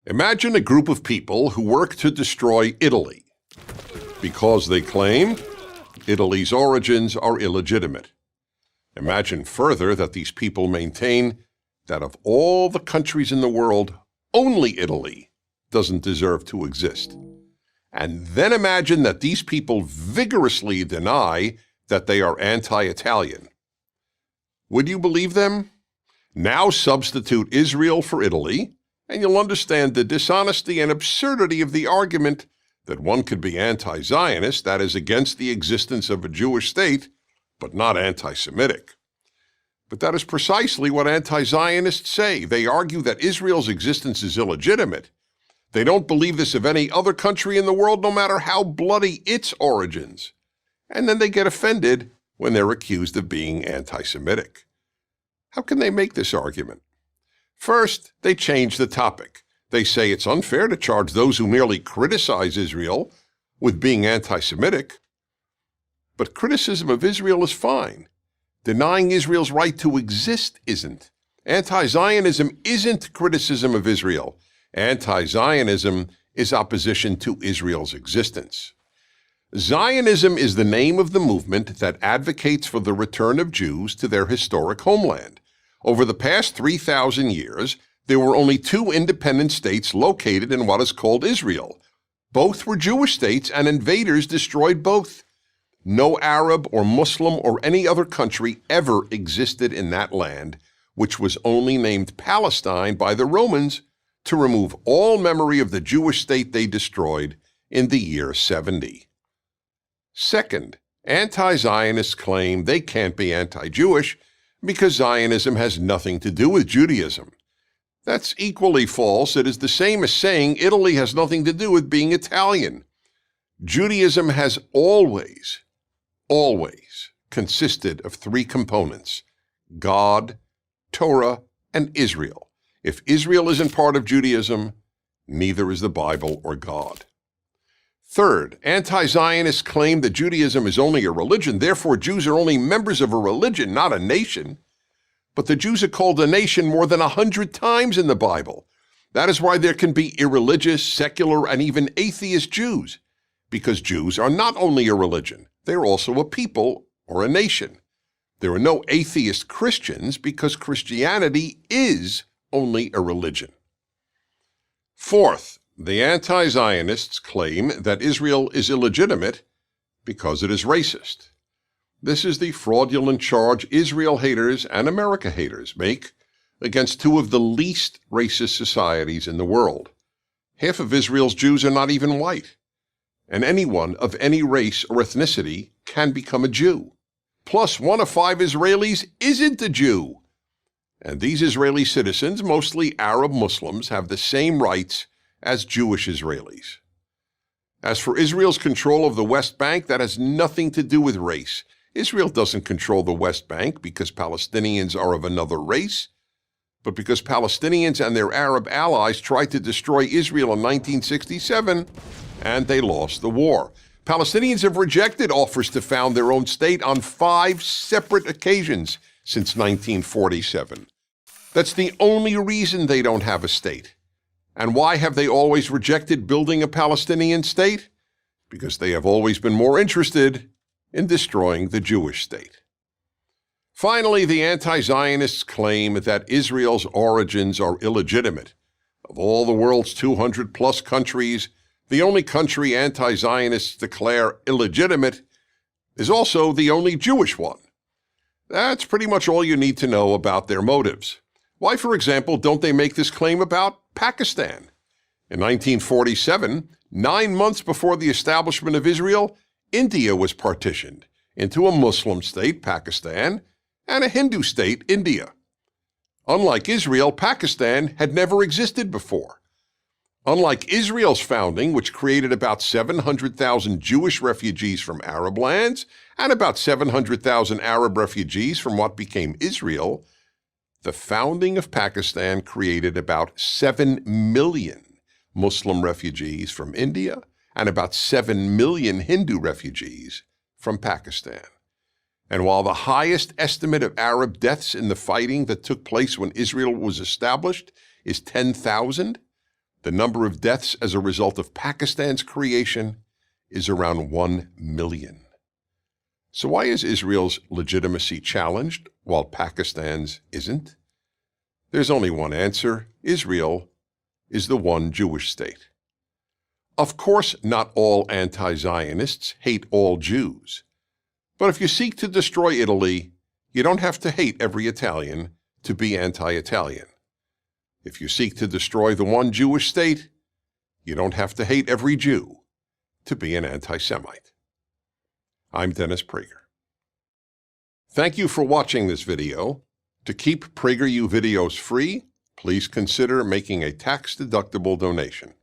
Imagine a group of people who work to destroy Italy because they claim Italy's origins are illegitimate. Imagine further that these people maintain that of all the countries in the world, only Italy doesn't deserve to exist. And then imagine that these people vigorously deny that they are anti-Italian. Would you believe them? Now substitute Israel for Italy, and you'll understand the dishonesty and absurdity of the argument that one could be anti-Zionist, that is, against the existence of a Jewish state, but not anti-Semitic. But that is precisely what anti-Zionists say. They argue that Israel's existence is illegitimate. They don't believe this of any other country in the world, no matter how bloody its origins. And then they get offended when they're accused of being anti-Semitic. How can they make this argument? First, they change the topic. They say it's unfair to charge those who merely criticize Israel with being anti-Semitic. But criticism of Israel is fine. Denying Israel's right to exist isn't. Anti-Zionism isn't criticism of Israel. Anti-Zionism is opposition to Israel's existence. Zionism is the name of the movement that advocates for the return of Jews to their historic homeland. Over the past 3,000 years, there were only two independent states located in what is called Israel. Both were Jewish states, and invaders destroyed both. No Arab or Muslim or any other country ever existed in that land, which was only named Palestine by the Romans to remove all memory of the Jewish state they destroyed in the year 70. Second, anti-Zionists claim they can't be anti-Jewish because Zionism has nothing to do with Judaism. That's equally false. It is the same as saying Italy has nothing to do with being Italian. Judaism has always consisted of three components: God, Torah, and Israel. If Israel isn't part of Judaism, neither is the Bible or God. Third, anti-Zionists claim that Judaism is only a religion, therefore Jews are only members of a religion, not a nation. But the Jews are called a nation more than 100 times in the Bible. That is why there can be irreligious, secular, and even atheist Jews, because Jews are not only a religion, they're also a people or a nation. There are no atheist Christians because Christianity is only a religion. Fourth, the anti-Zionists claim that Israel is illegitimate because it is racist. This is the fraudulent charge Israel haters and America haters make against two of the least racist societies in the world. Half of Israel's Jews are not even white, and anyone of any race or ethnicity can become a Jew. Plus, 1 of 5 Israelis isn't a Jew. And these Israeli citizens, mostly Arab Muslims, have the same rights as Jewish Israelis. As for Israel's control of the West Bank, that has nothing to do with race. Israel doesn't control the West Bank because Palestinians are of another race, but because Palestinians and their Arab allies tried to destroy Israel in 1967, and they lost the war. Palestinians have rejected offers to found their own state on 5 separate occasions since 1947. That's the only reason they don't have a state. And why have they always rejected building a Palestinian state? Because they have always been more interested in destroying the Jewish state. Finally, the anti-Zionists claim that Israel's origins are illegitimate. Of all the world's 200-plus countries, the only country anti-Zionists declare illegitimate is also the only Jewish one. That's pretty much all you need to know about their motives. Why, for example, don't they make this claim about Pakistan? In 1947, 9 months before the establishment of Israel, India was partitioned into a Muslim state, Pakistan, and a Hindu state, India. Unlike Israel, Pakistan had never existed before. Unlike Israel's founding, which created about 700,000 Jewish refugees from Arab lands and about 700,000 Arab refugees from what became Israel, the founding of Pakistan created about 7 million Muslim refugees from India and about 7 million Hindu refugees from Pakistan. And while the highest estimate of Arab deaths in the fighting that took place when Israel was established is 10,000, The number of deaths as a result of Pakistan's creation is around 1 million. So why is Israel's legitimacy challenged while Pakistan's isn't? There's only one answer. Israel is the one Jewish state. Of course, not all anti-Zionists hate all Jews. But if you seek to destroy Italy, you don't have to hate every Italian to be anti-Italian. If you seek to destroy the one Jewish state, you don't have to hate every Jew to be an anti-Semite. I'm Dennis Prager. Thank you for watching this video. To keep PragerU videos free, please consider making a tax-deductible donation.